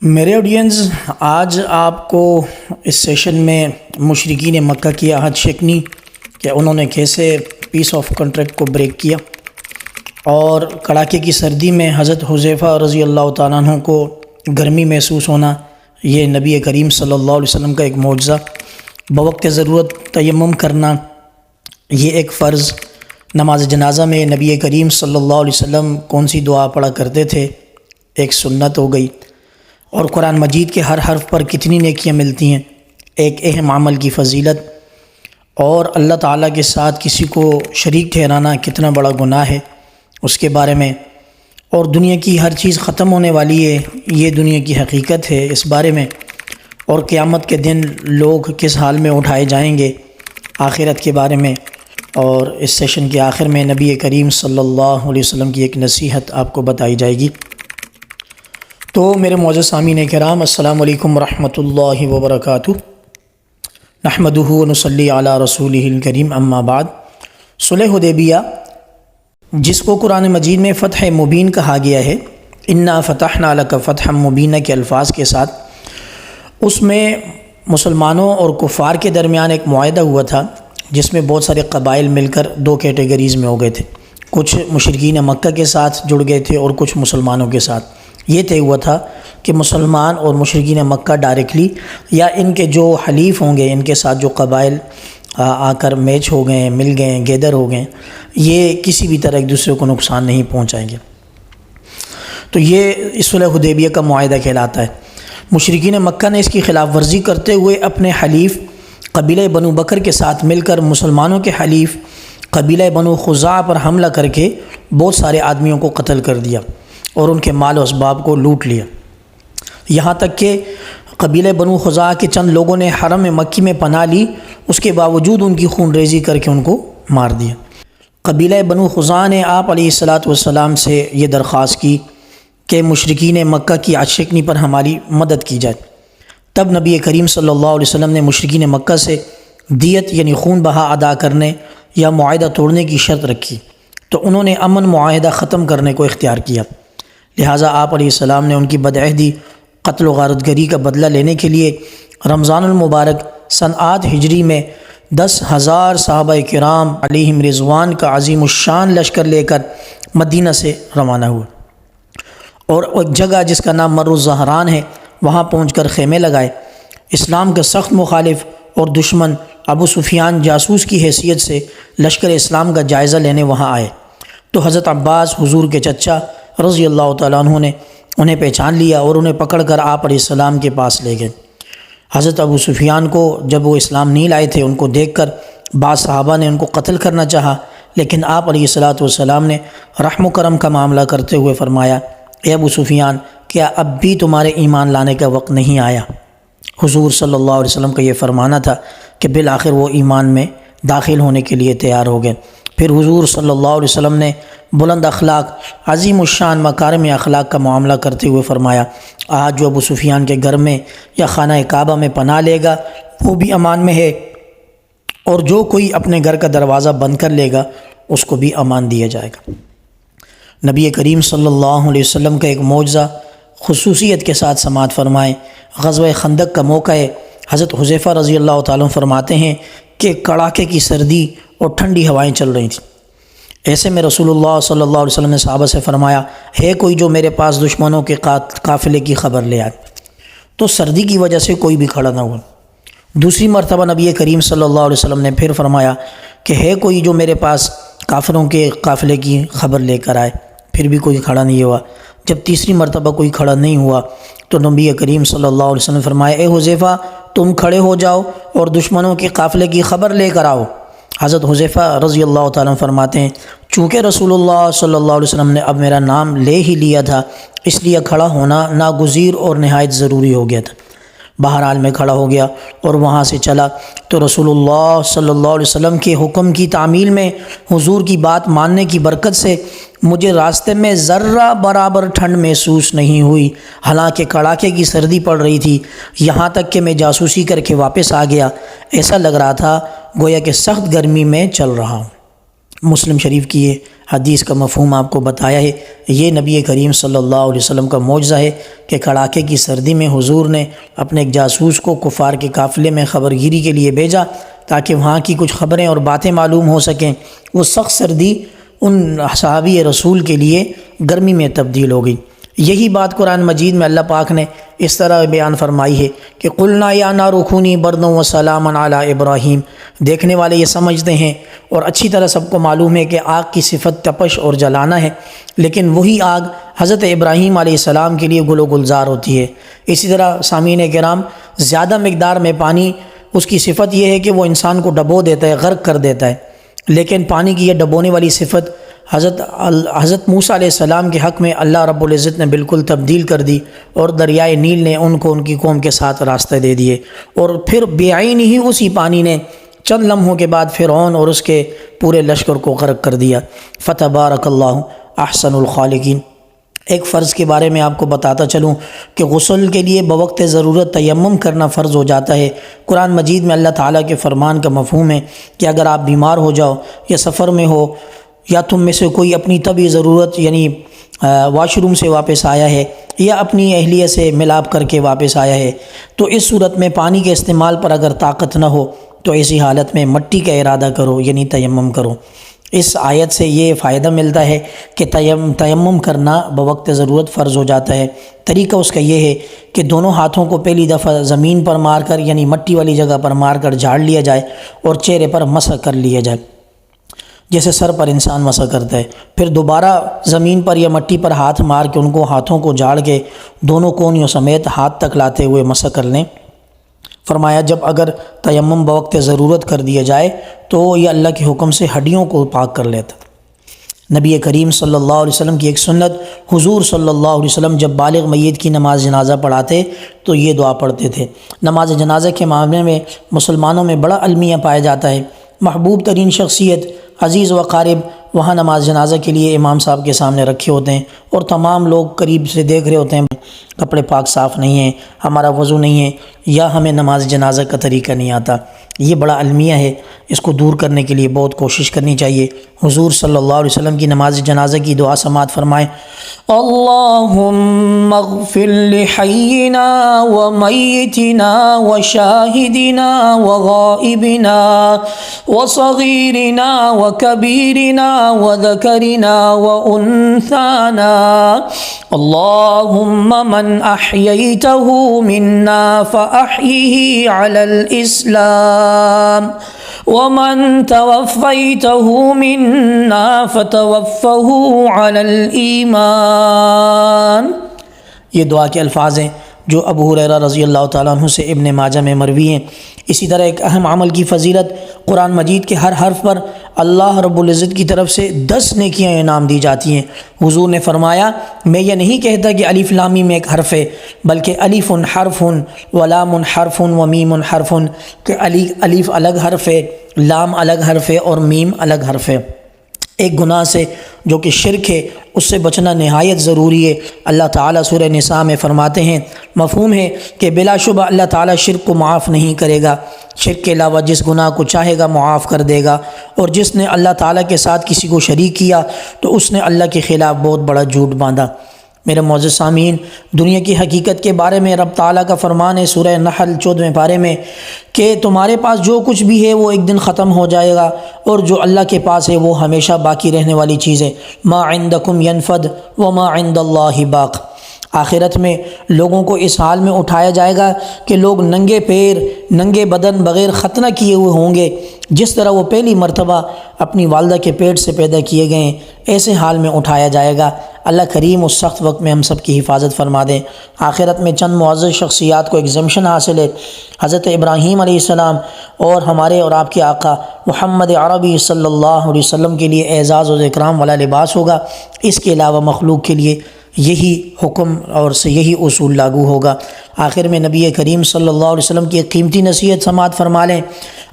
میرے آڈینس، آج آپ کو اس سیشن میں مشرکین مکہ کی عہد شکنی کہ انہوں نے کیسے پیس آف کنٹریکٹ کو بریک کیا، اور کڑاکے کی سردی میں حضرت حذیفہ رضی اللہ تعالیٰ عنہ کو گرمی محسوس ہونا، یہ نبی کریم صلی اللہ علیہ وسلم کا ایک معجزہ، بوقت ضرورت تیمم کرنا یہ ایک فرض، نماز جنازہ میں نبی کریم صلی اللہ علیہ وسلم کون سی دعا پڑھا کرتے تھے ایک سنت ہو گئی، اور قرآن مجید کے ہر حرف پر کتنی نیکیاں ملتی ہیں ایک اہم عمل کی فضیلت، اور اللہ تعالیٰ کے ساتھ کسی کو شریک ٹھہرانا کتنا بڑا گناہ ہے اس کے بارے میں، اور دنیا کی ہر چیز ختم ہونے والی ہے، یہ دنیا کی حقیقت ہے اس بارے میں، اور قیامت کے دن لوگ کس حال میں اٹھائے جائیں گے آخرت کے بارے میں، اور اس سیشن کے آخر میں نبی کریم صلی اللہ علیہ وسلم کی ایک نصیحت آپ کو بتائی جائے گی۔ تو میرے معزز سامعین کرام، السلام علیکم ورحمۃ اللہ وبرکاتہ، نحمدہ ونصلی علی رسولہ الکریم، اما بعد۔ صلح حدیبیہ جس کو قرآن مجید میں فتح مبین کہا گیا ہے، انا فتحنا لک فتحا مبینا کے الفاظ کے ساتھ، اس میں مسلمانوں اور کفار کے درمیان ایک معاہدہ ہوا تھا جس میں بہت سارے قبائل مل کر دو کیٹیگریز میں ہو گئے تھے، کچھ مشرکین مکہ کے ساتھ جڑ گئے تھے اور کچھ مسلمانوں کے ساتھ۔ یہ طے ہوا تھا کہ مسلمان اور مشرکین مکہ ڈائریکٹلی یا ان کے جو حلیف ہوں گے، ان کے ساتھ جو قبائل آ کر میچ ہو گئے، مل گئے، گیدر ہو گئے، یہ کسی بھی طرح ایک دوسرے کو نقصان نہیں پہنچائیں گے۔ تو یہ صلح حدیبیہ کا معاہدہ کہلاتا ہے۔ مشرکین مکہ نے اس کی خلاف ورزی کرتے ہوئے اپنے حلیف قبیلہ بنو بکر کے ساتھ مل کر مسلمانوں کے حلیف قبیلہ بنو خزاعہ پر حملہ کر کے بہت سارے آدمیوں کو قتل کر دیا اور ان کے مال و اسباب کو لوٹ لیا، یہاں تک کہ قبیلہ بنو خزاعہ کے چند لوگوں نے حرم مکی میں پناہ لی، اس کے باوجود ان کی خون ریزی کر کے ان کو مار دیا۔ قبیلہ بنو خزاعہ نے آپ علیہ الصلاۃ والسلام سے یہ درخواست کی کہ مشرکین مکہ کی عہد شکنی پر ہماری مدد کی جائے۔ تب نبی کریم صلی اللہ علیہ وسلم نے مشرکین مکہ سے دیت یعنی خون بہا ادا کرنے یا معاہدہ توڑنے کی شرط رکھی، تو انہوں نے امن معاہدہ ختم کرنے کو اختیار کیا، لہٰذا آپ علیہ السلام نے ان کی بدعہدی، قتل و غارت گری کا بدلہ لینے کے لیے رمضان المبارک سن 8 ہجری میں 10,000 صحابہ کرام علیہم رضوان کا عظیم الشان لشکر لے کر مدینہ سے روانہ ہوئے، اور ایک جگہ جس کا نام مر الزہران ہے وہاں پہنچ کر خیمے لگائے۔ اسلام کا سخت مخالف اور دشمن ابو سفیان جاسوس کی حیثیت سے لشکر اسلام کا جائزہ لینے وہاں آئے، تو حضرت عباس حضور کے چچا رضی اللہ تعالیٰ عنہ نے انہیں پہچان لیا اور انہیں پکڑ کر آپ علیہ السلام کے پاس لے گئے۔ حضرت ابو سفیان کو جب وہ اسلام نہیں لائے تھے، ان کو دیکھ کر بعض صحابہ نے ان کو قتل کرنا چاہا، لیکن آپ علیہ الصلاۃ والسلام نے رحم و کرم کا معاملہ کرتے ہوئے فرمایا، اے ابو سفیان، کیا اب بھی تمہارے ایمان لانے کا وقت نہیں آیا؟ حضور صلی اللہ علیہ وسلم کا یہ فرمانا تھا کہ بالآخر وہ ایمان میں داخل ہونے کے لیے تیار ہو گئے۔ پھر حضور صلی اللہ علیہ وسلم نے بلند اخلاق، عظیم الشان مکارم اخلاق کا معاملہ کرتے ہوئے فرمایا، آج جو ابو سفیان کے گھر میں یا خانہ کعبہ میں پناہ لے گا وہ بھی امان میں ہے، اور جو کوئی اپنے گھر کا دروازہ بند کر لے گا اس کو بھی امان دیا جائے گا۔ نبی کریم صلی اللہ علیہ وسلم کا ایک معجزہ خصوصیت کے ساتھ سماعت فرمائیں۔ غزوہ خندق کا موقع ہے، حضرت حذیفہ رضی اللہ تعالیٰ عنہ فرماتے ہیں کہ کڑاکے کی سردی اور ٹھنڈی ہوائیں چل رہی تھیں، ایسے میں رسول اللہ صلی اللہ علیہ وسلم نے صحابہ سے فرمایا، ہے کوئی جو میرے پاس دشمنوں کے قافلے کی خبر لے آئے؟ تو سردی کی وجہ سے کوئی بھی کھڑا نہ ہوا۔ دوسری مرتبہ نبی کریم صلی اللہ علیہ وسلم نے پھر فرمایا کہ ہے کوئی جو میرے پاس کافروں کے قافلے کی خبر لے کر آئے؟ پھر بھی کوئی کھڑا نہیں ہوا۔ جب تیسری مرتبہ کوئی کھڑا نہیں ہوا تو نبی کریم صلی اللہ علیہ وسلم نے فرمایا، اے حذیفہ، تم کھڑے ہو جاؤ اور دشمنوں کے قافلے کی خبر لے کر آؤ۔ حضرت حذیفہ رضی اللہ تعالیٰ عنہ فرماتے ہیں، چونکہ رسول اللہ صلی اللہ علیہ وسلم نے اب میرا نام لے ہی لیا تھا، اس لیے کھڑا ہونا ناگزیر اور نہایت ضروری ہو گیا تھا۔ بہرحال میں کھڑا ہو گیا اور وہاں سے چلا تو رسول اللہ صلی اللہ علیہ وسلم کے حکم کی تعمیل میں حضور کی بات ماننے کی برکت سے مجھے راستے میں ذرہ برابر ٹھنڈ محسوس نہیں ہوئی، حالانکہ کڑاکے کی سردی پڑ رہی تھی، یہاں تک کہ میں جاسوسی کر کے واپس آ گیا، ایسا لگ رہا تھا گویا کہ سخت گرمی میں چل رہا ہوں۔ مسلم شریف کی یہ حدیث کا مفہوم آپ کو بتایا ہے۔ یہ نبی کریم صلی اللہ علیہ وسلم کا معجزہ ہے کہ کڑاکے کی سردی میں حضور نے اپنے ایک جاسوس کو کفار کے قافلے میں خبرگیری کے لیے بھیجا تاکہ وہاں کی کچھ خبریں اور باتیں معلوم ہو سکیں۔ وہ سخت سردی ان صحابی رسول کے لیے گرمی میں تبدیل ہو گئی۔ یہی بات قرآن مجید میں اللہ پاک نے اس طرح بیان فرمائی ہے کہ قلنا یا نار کونی بردا وسلاما علی ابراہیم۔ دیکھنے والے یہ سمجھتے ہیں اور اچھی طرح سب کو معلوم ہے کہ آگ کی صفت تپش اور جلانا ہے، لیکن وہی آگ حضرت ابراہیم علیہ السلام کے لیے گل و گلزار ہوتی ہے۔ اسی طرح سامعین کرام، زیادہ مقدار میں پانی، اس کی صفت یہ ہے کہ وہ انسان کو ڈبو دیتا ہے، غرق کر دیتا ہے، لیکن پانی کی یہ ڈبونے والی صفت حضرت موسیٰ علیہ السلام کے حق میں اللہ رب العزت نے بالکل تبدیل کر دی، اور دریائے نیل نے ان کو ان کی قوم کے ساتھ راستے دے دیے، اور پھر بعین ہی اسی پانی نے چند لمحوں کے بعد فرعون اور اس کے پورے لشکر کو غرق کر دیا۔ فتبارک اللہ احسن الخالقین۔ ایک فرض کے بارے میں آپ کو بتاتا چلوں کہ غسل کے لیے بوقت ضرورت تیمم کرنا فرض ہو جاتا ہے۔ قرآن مجید میں اللہ تعالیٰ کے فرمان کا مفہوم ہے کہ اگر آپ بیمار ہو جاؤ یا سفر میں ہو یا تم میں سے کوئی اپنی طبی ضرورت یعنی واش روم سے واپس آیا ہے یا اپنی اہلیہ سے ملاپ کر کے واپس آیا ہے، تو اس صورت میں پانی کے استعمال پر اگر طاقت نہ ہو تو ایسی حالت میں مٹی کا ارادہ کرو یعنی تیمم کرو۔ اس آیت سے یہ فائدہ ملتا ہے کہ تیمم کرنا بوقت ضرورت فرض ہو جاتا ہے۔ طریقہ اس کا یہ ہے کہ دونوں ہاتھوں کو پہلی دفعہ زمین پر مار کر یعنی مٹی والی جگہ پر مار کر جھاڑ لیا جائے اور چہرے پر مسح کر لیا جائے جیسے سر پر انسان مسح کرتا ہے، پھر دوبارہ زمین پر یا مٹی پر ہاتھ مار کے ان کو ہاتھوں کو جھاڑ کے دونوں کونیوں سمیت ہاتھ تک لاتے ہوئے مسح کر لیں۔ فرمایا جب اگر تیمم بوقت ضرورت کر دیا جائے تو یہ اللہ کے حکم سے ہڈیوں کو پاک کر لیتا۔ نبی کریم صلی اللہ علیہ وسلم کی ایک سنت، حضور صلی اللہ علیہ وسلم جب بالغ میت کی نماز جنازہ پڑھاتے تو یہ دعا پڑھتے تھے۔ نماز جنازہ کے معاملے میں مسلمانوں میں بڑا المیہ پایا جاتا ہے۔ محبوب ترین شخصیت، عزیز و قارب وہاں نماز جنازہ کے لیے امام صاحب کے سامنے رکھے ہوتے ہیں اور تمام لوگ قریب سے دیکھ رہے ہوتے ہیں، کپڑے پاک صاف نہیں ہیں، ہمارا وضو نہیں ہے یا ہمیں نماز جنازہ کا طریقہ نہیں آتا۔ یہ بڑا المیہ ہے، اس کو دور کرنے کے لیے بہت کوشش کرنی چاہیے۔ حضور صلی اللہ علیہ وسلم کی نماز جنازہ کی دعا سماعت فرمائیں: اللہم اغفر لحینا ومیتنا وشاہدنا وغائبنا وصغیرنا وکبیرنا وذکرنا وانثانا اللہم من احییتہ منا فاحیہ علی الاسلام ومن توفیتہ منا فتوفہ علی الایمان۔ یہ دعا کے الفاظ ہیں جو ابو ہریرہ رضی اللہ تعالیٰ عنہ سے ابن ماجہ میں مروی ہیں۔ اسی طرح ایک اہم عمل کی فضیلت، قرآن مجید کے ہر حرف پر اللہ رب العزت کی طرف سے 10 نیکیاں انعام دی جاتی ہیں۔ حضور نے فرمایا میں یہ نہیں کہتا کہ الف لام میم ایک حرف ہے، بلکہ الف حرف ولام حرف ومیم حرف، کہ الف الگ حرف ہے، لام الگ حرف ہے اور میم الگ حرف ہے۔ ایک گناہ سے جو کہ شرک ہے اس سے بچنا نہایت ضروری ہے۔ اللہ تعالیٰ سورہ نساء میں فرماتے ہیں، مفہوم ہے کہ بلا شبہ اللہ تعالیٰ شرک کو معاف نہیں کرے گا، شرک کے علاوہ جس گناہ کو چاہے گا معاف کر دے گا، اور جس نے اللہ تعالیٰ کے ساتھ کسی کو شریک کیا تو اس نے اللہ کے خلاف بہت بڑا جھوٹ باندھا۔ میرے معزز سامعین، دنیا کی حقیقت کے بارے میں رب تعالیٰ کا فرمان ہے سورہ نحل 14ویں پارے میں کہ تمہارے پاس جو کچھ بھی ہے وہ ایک دن ختم ہو جائے گا، اور جو اللہ کے پاس ہے وہ ہمیشہ باقی رہنے والی چیز ہے۔ ما عندکم ینفد وما عند اللہ باق۔ آخرت میں لوگوں کو اس حال میں اٹھایا جائے گا کہ لوگ ننگے پیر، ننگے بدن، بغیر ختنہ کیے ہوئے ہوں گے، جس طرح وہ پہلی مرتبہ اپنی والدہ کے پیٹ سے پیدا کیے گئے، ایسے حال میں اٹھایا جائے گا۔ اللہ کریم اس سخت وقت میں ہم سب کی حفاظت فرما دے۔ آخرت میں چند معزز شخصیات کو ایگزمشن حاصل ہے۔ حضرت ابراہیم علیہ السلام اور ہمارے اور آپ کے آقا محمد عربی صلی اللہ علیہ وسلم کے لیے اعزاز و اکرام والا لباس ہوگا۔ اس کے علاوہ مخلوق کے لیے یہی حکم اور یہی اصول لاگو ہوگا۔ آخر میں نبی کریم صلی اللہ علیہ وسلم کی ایک قیمتی نصیحت سماعت فرما لیں۔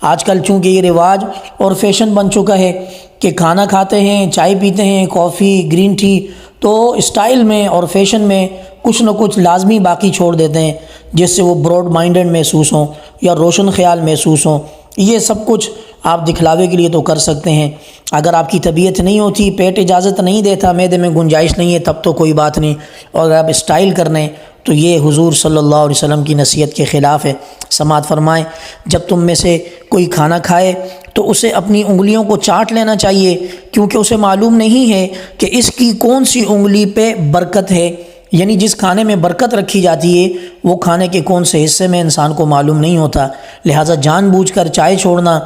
آج کل چونکہ یہ رواج اور فیشن بن چکا ہے کہ کھانا کھاتے ہیں، چائے پیتے ہیں، کافی، گرین ٹی، تو اسٹائل میں اور فیشن میں کچھ نہ کچھ لازمی باقی چھوڑ دیتے ہیں جس سے وہ براڈ مائنڈڈ محسوس ہوں یا روشن خیال محسوس ہوں۔ یہ سب کچھ آپ دکھلاوے کے لیے تو کر سکتے ہیں، اگر آپ کی طبیعت نہیں ہوتی، پیٹ اجازت نہیں دیتا، معدے میں گنجائش نہیں ہے، تب تو کوئی بات نہیں، اور اگر آپ اسٹائل کرنے تو یہ حضور صلی اللہ علیہ وسلم کی نصیحت کے خلاف ہے۔ سماعت فرمائیں، جب تم میں سے کوئی کھانا کھائے تو اسے اپنی انگلیوں کو چاٹ لینا چاہیے، کیونکہ اسے معلوم نہیں ہے کہ اس کی کون سی انگلی پہ برکت ہے، یعنی جس کھانے میں برکت رکھی جاتی ہے وہ کھانے کے کون سے حصے میں انسان کو معلوم نہیں ہوتا، لہٰذا جان بوجھ کر چائے چھوڑنا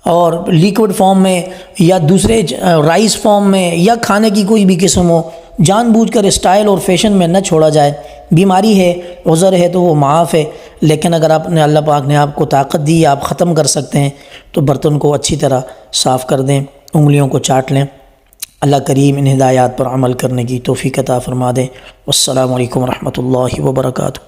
اور لیکوڈ فارم میں یا دوسرے رائس فارم میں یا کھانے کی کوئی بھی قسم ہو، جان بوجھ کر اسٹائل اور فیشن میں نہ چھوڑا جائے۔ بیماری ہے، عذر ہے تو وہ معاف ہے، لیکن اگر آپ نے اللہ پاک نے آپ کو طاقت دی، آپ ختم کر سکتے ہیں تو برتن کو اچھی طرح صاف کر دیں، انگلیوں کو چاٹ لیں۔ اللہ کریم ان ہدایات پر عمل کرنے کی توفیق عطا فرما دے۔ والسلام علیکم ورحمۃ اللہ وبرکاتہ۔